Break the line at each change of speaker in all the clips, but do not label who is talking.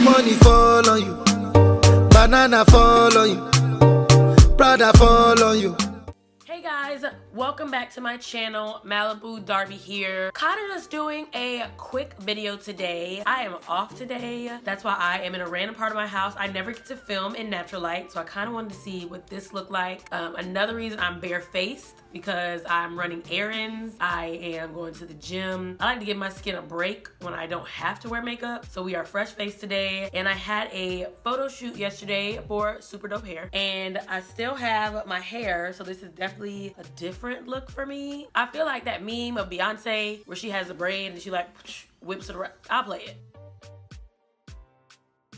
Money fall on you, banana fall on you, Prada fall on you.
Hey guys, welcome back to my channel. Malibu Darby here. Kinda just doing a quick video today. I am off today. That's why I am in a random part of my house. I never get to film in natural light, so I kind of wanted to see what this looked like. Another reason I'm barefaced because I'm running errands. I am going to the gym. I like to give my skin a break when I don't have to wear makeup. So we are fresh faced today, and I had a photo shoot yesterday for Super Dope Hair, and I still have my hair, so this is definitely a different look for me. I feel like that meme of Beyonce where she has a braid and she like whips it around. I'll play it.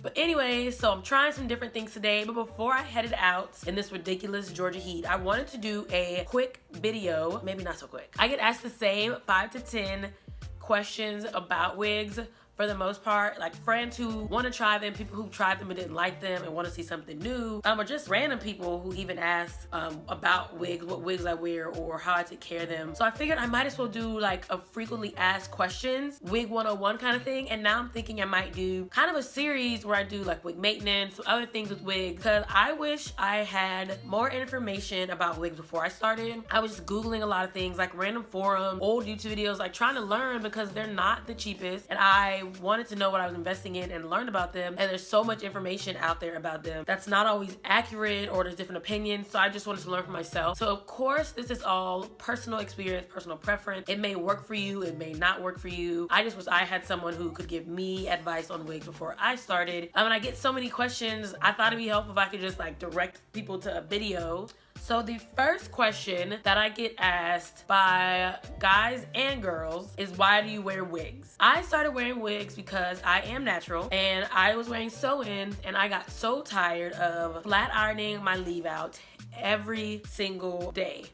But anyway, so I'm trying some different things today, but before I headed out in this ridiculous Georgia heat, I wanted to do a quick video, maybe not so quick. I get asked the same 5 to 10 questions about wigs for the most part, like friends who want to try them, people who tried them and didn't like them and want to see something new, or just random people who even ask about wigs, what wigs I wear or how I take care of them. So I figured I might as well do like a frequently asked questions, wig 101 kind of thing. And now I'm thinking I might do kind of a series where I do like wig maintenance, other things with wigs, because I wish I had more information about wigs before I started. I was just Googling a lot of things, like random forums, old YouTube videos, like trying to learn because they're not the cheapest. And I wanted to know what I was investing in and learn about them, and there's so much information out there about them that's not always accurate, or there's different opinions, so I just wanted to learn for myself. So of course this is all personal experience, personal preference. It may work for you, it may not work for you. I just wish I had someone who could give me advice on wigs before I started. When I get so many questions, I thought it'd be helpful if I could just like direct people to a video. So the first question that I get asked by guys and girls is, why do you wear wigs? I started wearing wigs because I am natural, and I was wearing sew-ins, and I got so tired of flat ironing my leave out every single day.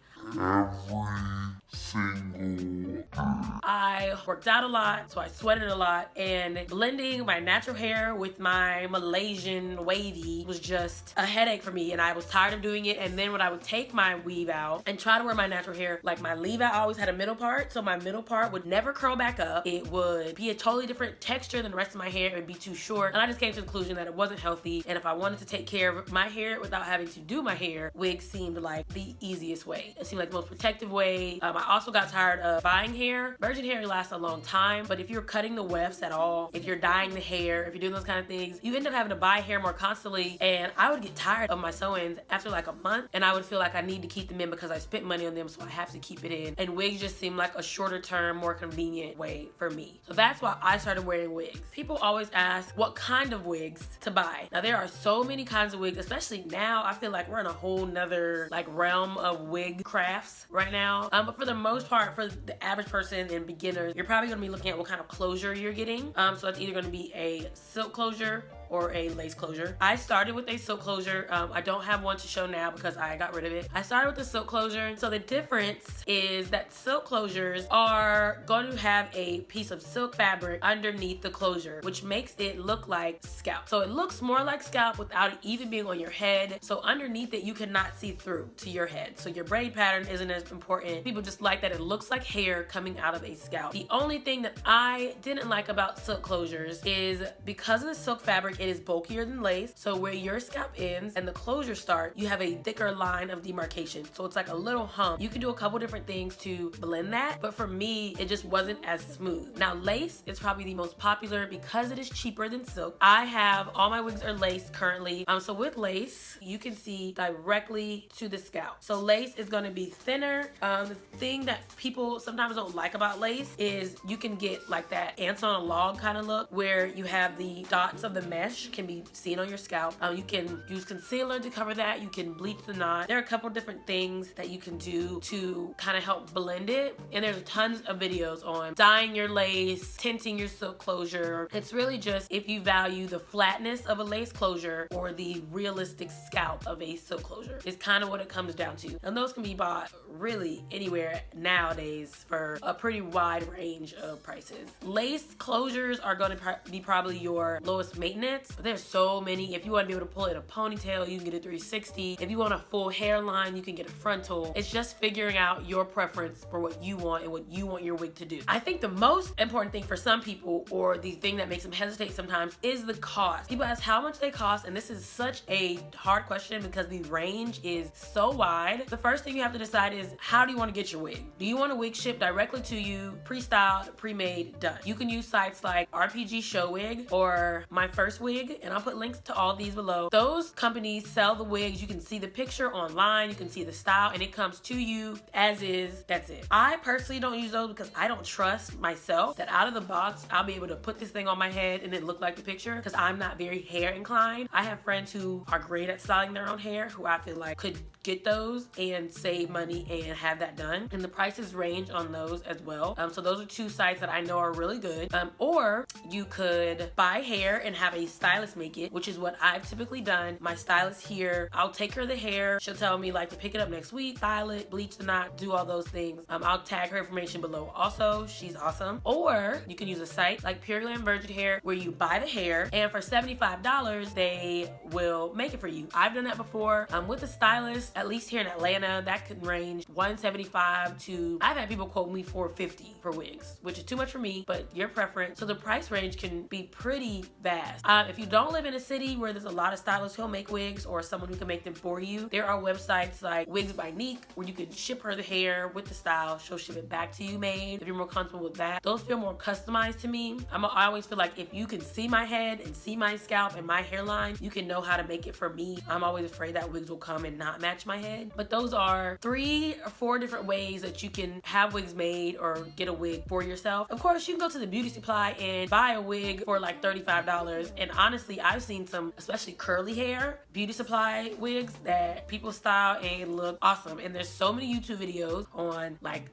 I worked out a lot, so I sweated a lot, and blending my natural hair with my Malaysian wavy was just a headache for me, and I was tired of doing it. And then when I would take my weave out and try to wear my natural hair, like my leave out always had a middle part, so my middle part would never curl back up. It would be a totally different texture than the rest of my hair. It would be too short, and I just came to the conclusion that it wasn't healthy, and if I wanted to take care of my hair without having to do my hair, wigs seemed like the easiest way. It seemed like the most protective way. I also got tired of buying hair. Virgin hair lasts a long time, but if you're cutting the wefts at all, if you're dyeing the hair, if you're doing those kind of things, you end up having to buy hair more constantly, and I would get tired of my sew-ins after like a month, and I would feel like I need to keep them in because I spent money on them, so I have to keep it in. And wigs just seem like a shorter term, more convenient way for me. So that's why I started wearing wigs. People always ask what kind of wigs to buy. Now there are so many kinds of wigs, especially now. I feel like we're in a whole nother like realm of wig crafts right now. But for the most part, for the average person and beginners, you're probably gonna be looking at what kind of closure you're getting. So that's either gonna be a silk closure or a lace closure. I started with a silk closure. I don't have one to show now because I got rid of it. I started with the silk closure. So the difference is that silk closures are going to have a piece of silk fabric underneath the closure, which makes it look like scalp. So it looks more like scalp without it even being on your head. So underneath it, you cannot see through to your head. So your braid pattern isn't as important. People just like that it looks like hair coming out of a scalp. The only thing that I didn't like about silk closures is because of the silk fabric, it is bulkier than lace. So where your scalp ends and the closure starts, you have a thicker line of demarcation. So it's like a little hump. You can do a couple different things to blend that, but for me, it just wasn't as smooth. Now lace is probably the most popular because it is cheaper than silk. I have all my wigs are lace currently. So with lace, you can see directly to the scalp. So lace is gonna be thinner. The thing that people sometimes don't like about lace is you can get like that ants on a log kind of look where you have the dots of the mesh can be seen on your scalp. You can use concealer to cover that. You can bleach the knot. There are a couple different things that you can do to kind of help blend it. And there's tons of videos on dyeing your lace, tinting your silk closure. It's really just if you value the flatness of a lace closure or the realistic scalp of a silk closure. It's kind of what it comes down to. And those can be bought really anywhere nowadays for a pretty wide range of prices. Lace closures are going to be probably your lowest maintenance stance, but there's so many. If you want to be able to pull it in a ponytail, you can get a 360. If you want a full hairline, you can get a frontal. It's just figuring out your preference for what you want and what you want your wig to do. I think the most important thing for some people, or the thing that makes them hesitate sometimes, is the cost. People ask how much they cost, and this is such a hard question because the range is so wide. The first thing you have to decide is, how do you want to get your wig? Do you want a wig shipped directly to you, pre-styled, pre-made, done? You can use sites like RPG Show Wig or My First Wig, and I'll put links to all these below. Those companies sell the wigs. You can see the picture online, you can see the style, and it comes to you as is. That's it. I personally don't use those because I don't trust myself that out of the box I'll be able to put this thing on my head and it look like the picture, because I'm not very hair inclined. I have friends who are great at styling their own hair who I feel like could get those and save money and have that done, and the prices range on those as well. So those are two sites that I know are really good. Or you could buy hair and have a stylist make it, which is what I've typically done. My stylist here, I'll take her the hair, she'll tell me like to pick it up next week, style it, bleach the knot, do all those things. I'll tag her information below also. She's awesome. Or you can use a site like Pure Glam Virgin Hair where you buy the hair and for $75 they will make it for you. I've done that before with a stylist. At least here in Atlanta, that could range $175 to, I've had people quote me $450 for wigs, which is too much for me, but your preference. So the price range can be pretty vast. If you don't live in a city where there's a lot of stylists who'll make wigs or someone who can make them for you, there are websites like Wigs By Nique where you can ship her the hair with the style. She'll ship it back to you made if you're more comfortable with that. Those feel more customized to me. I always feel like if you can see my head and see my scalp and my hairline, you can know how to make it for me. I'm always afraid that wigs will come and not match my head. But those are 3 or 4 different ways that you can have wigs made or get a wig for yourself. Of course, you can go to the beauty supply and buy a wig for like $35. And honestly, I've seen some, especially curly hair, beauty supply wigs that people style and look awesome. And there's so many YouTube videos on like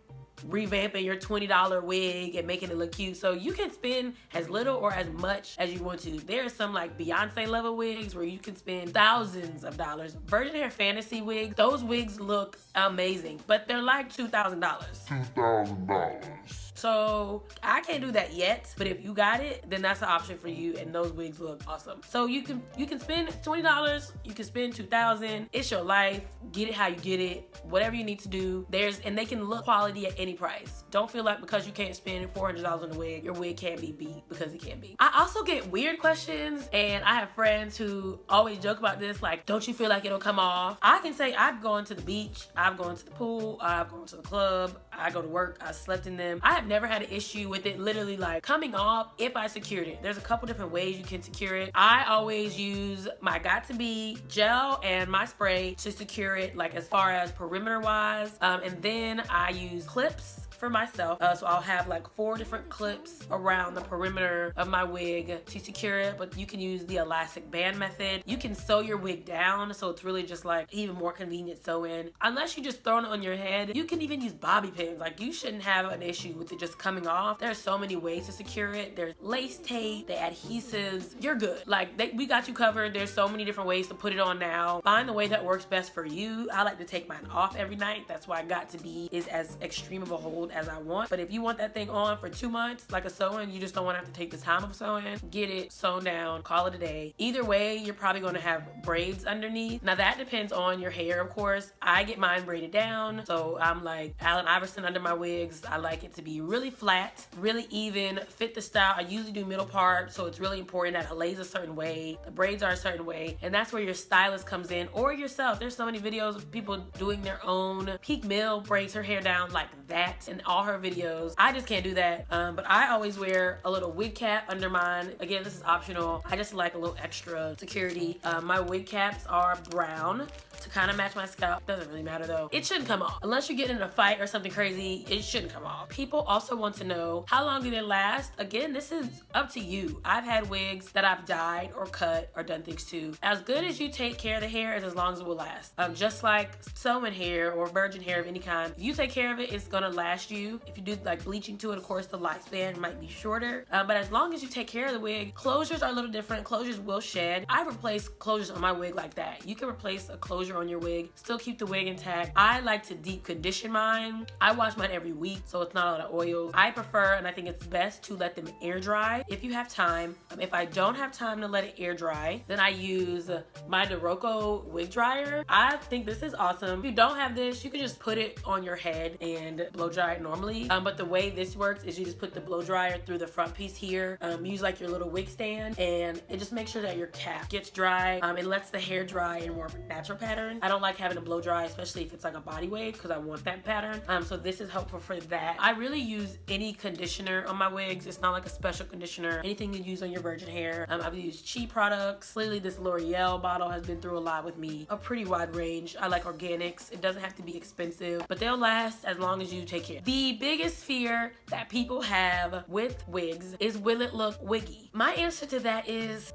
revamping your $20 wig and making it look cute. So you can spend as little or as much as you want to. There are some like Beyonce level wigs where you can spend thousands of dollars. Virgin Hair Fantasy wigs, those wigs look amazing, but they're like $2,000. So I can't do that yet, but if you got it, then that's an option for you, and those wigs look awesome. So you can spend $20, you can spend $2,000. It's your life. Get it how you get it. Whatever you need to do. And they can look quality at any price. Don't feel like because you can't spend $400 on a wig, your wig can't be beat, because it can't be. I also get weird questions, and I have friends who always joke about this, like, don't you feel like it'll come off? I can say I've gone to the beach, I've gone to the pool, I've gone to the club, I go to work, I slept in them. I have never had an issue with it literally like coming off if I secured it. There's a couple different ways you can secure it. I always use my Got To Be gel and my spray to secure it, like as far as perimeter wise. And then I use clips for myself. So I'll have like 4 different clips around the perimeter of my wig to secure it, but you can use the elastic band method. You can sew your wig down, so it's really just like even more convenient sew in. Unless you just throwing it on your head, you can even use bobby pins. Like you shouldn't have an issue with it just coming off. There's so many ways to secure it. There's lace tape, the adhesives, you're good. Like we got you covered. There's so many different ways to put it on now. Find the way that works best for you. I like to take mine off every night. That's why Got To Be is as extreme of a hold as I want. But if you want that thing on for 2 months, like a sew-in, you just don't want to have to take the time of sewing, get it sewn down, call it a day. Either way, you're probably going to have braids underneath. Now that depends on your hair, of course. I get mine braided down, so I'm like Allen Iverson under my wigs. I like it to be really flat, really even, fit the style. I usually do middle part, so it's really important that it lays a certain way, the braids are a certain way, and that's where your stylist comes in, or yourself. There's so many videos of people doing their own. PeakMill braids her hair down like that in all her videos. I just can't do that, but I always wear a little wig cap under mine. Again, this is optional. I just like a little extra security. My wig caps are brown to kind of match my scalp. Doesn't really matter though. It shouldn't come off. Unless you get in a fight or something crazy, it shouldn't come off. People also want to know, how long do they last? Again, this is up to you. I've had wigs that I've dyed or cut or done things to. As good as you take care of the hair is as long as it will last. Just like sewing hair or virgin hair of any kind, if you take care of it, it's gonna last last you. If you do like bleaching to it, of course the lifespan might be shorter, but as long as you take care of the wig. Closures are a little different. Closures will shed. I replace closures on my wig like that. You can replace a closure on your wig, still keep the wig intact. I like to deep condition mine. I wash mine every week, so it's not a lot of oils. I prefer, and I think it's best to let them air dry if you have time. If I don't have time to let it air dry, then I use my Daroko wig dryer. I think this is awesome. If you don't have this, you can just put it on your head and blow dry it normally. But the way this works is you just put the blow dryer through the front piece here. Use like your little wig stand, and it just makes sure that your cap gets dry. It lets the hair dry in more of a natural pattern. I don't like having a blow dry, especially if it's like a body wave, because I want that pattern. So this is helpful for that. I really use any conditioner on my wigs. It's not like a special conditioner. Anything you use on your virgin hair. I've used cheap products. Lately, this L'Oreal bottle has been through a lot with me. A pretty wide range. I like organics. It doesn't have to be expensive, but they'll last as long as you take care. The biggest fear that people have with wigs is, will it look wiggy? My answer to that is,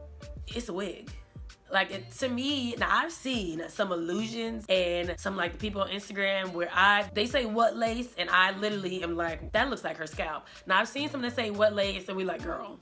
it's a wig. Like, to me, now I've seen some illusions and some like the people on Instagram where they say what lace, and I literally am like, that looks like her scalp. Now I've seen some that say what lace, and we like, girl,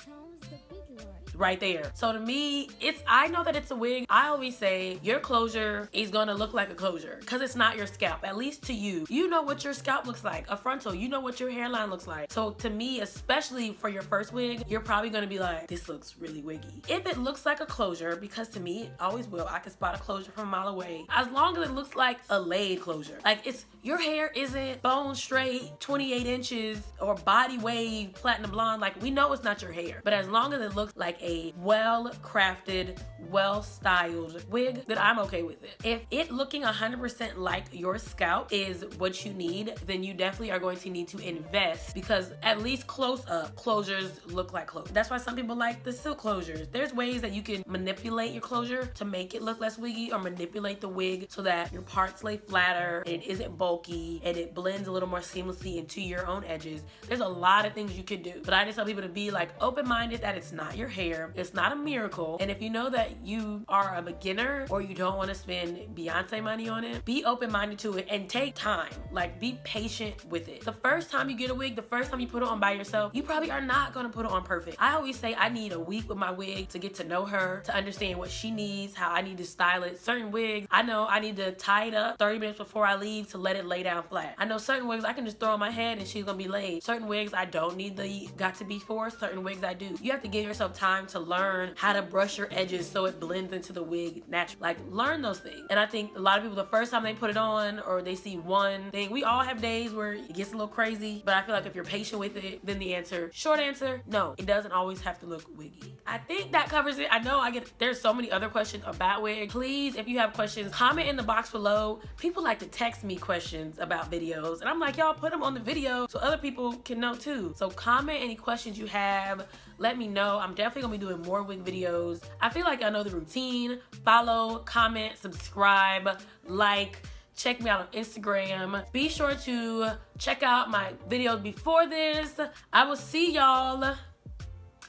right there. So to me, I know that it's a wig. I always say your closure is gonna look like a closure because it's not your scalp, at least to you. You know what your scalp looks like, a frontal, you know what your hairline looks like. So to me, especially for your first wig, you're probably gonna be like, this looks really wiggy. If it looks like a closure, because to me, it always will. I can spot a closure from a mile away. As long as it looks like a laid closure. Like, your hair isn't bone straight, 28 inches, or body wave, platinum blonde. Like, we know it's not your hair. But as long as it looks like a well-crafted, well-styled wig, then I'm okay with it. If it looking 100% like your scalp is what you need, then you definitely are going to need to invest, because at least close up, closures look like closures. That's why some people like the silk closures. There's ways that you can manipulate your closure to make it look less wiggy, or manipulate the wig so that your parts lay flatter and it isn't bulky and it blends a little more seamlessly into your own edges. There's a lot of things you can do, but I just tell people to be like open-minded that it's not your hair. It's not a miracle. And if you know that you are a beginner or you don't want to spend Beyonce money on it, be open-minded to it and take time. Like, be patient with it. The first time you get a wig, the first time you put it on by yourself, you probably are not going to put it on perfect. I always say I need a week with my wig to get to know her, to understand what she needs, how I need to style it. Certain wigs, I know I need to tie it up 30 minutes before I leave to let it lay down flat. I know certain wigs I can just throw on my head and she's going to be laid. Certain wigs I don't need the got to be for. Certain wigs I do. You have to give yourself time to learn how to brush your edges so it blends into the wig naturally. Like, learn those things. And I think a lot of people, the first time they put it on or they see one thing, we all have days where it gets a little crazy, but I feel like if you're patient with it, then the short answer, no, it doesn't always have to look wiggy. I think that covers it. I know there's so many other questions about wigs. Please, if you have questions, comment in the box below. People like to text me questions about videos, and I'm like, y'all put them on the video so other people can know too. So comment any questions you have. Let me know. I'm definitely gonna be doing more wig videos. I feel like I know the routine. Follow, comment, subscribe, like, check me out on Instagram. Be sure to check out my videos before this. I will see y'all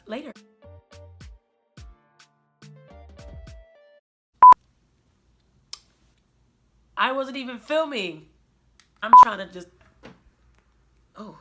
later. I wasn't even filming. I'm trying to just, oh.